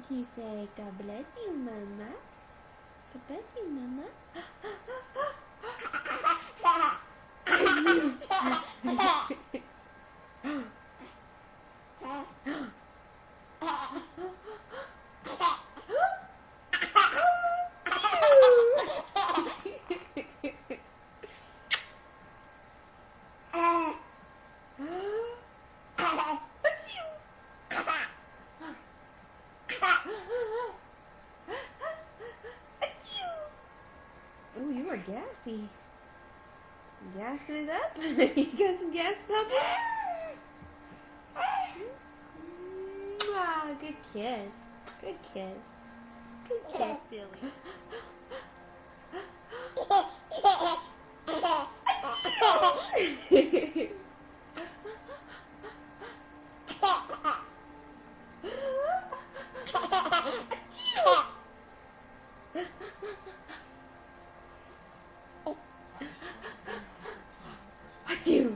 He said, God bless you, Mama. God bless you, Mama. Oh, you are gassy. Gassing it up? You got some gas bubbles? Mwah, good kiss. Good kiss. Good kiss, Billy. Achoo!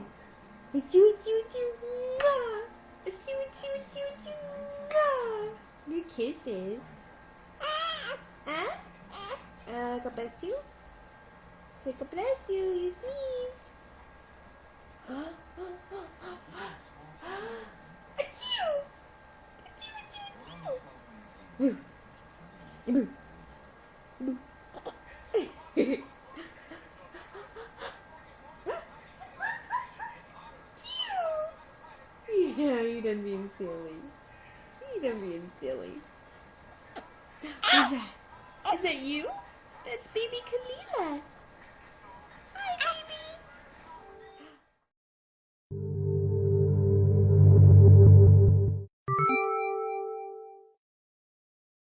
Achoo, achoo, achoo, mwah! Achoo, achoo, achoo, achoo, mwah! Good kisses. God bless you. Say God bless you, you sneeze. Achoo! Achoo, achoo, achoo. Boo. Boo. Boo. Yeah, you done being silly. You done being silly. Who's that? Is that you? That's baby Kalila.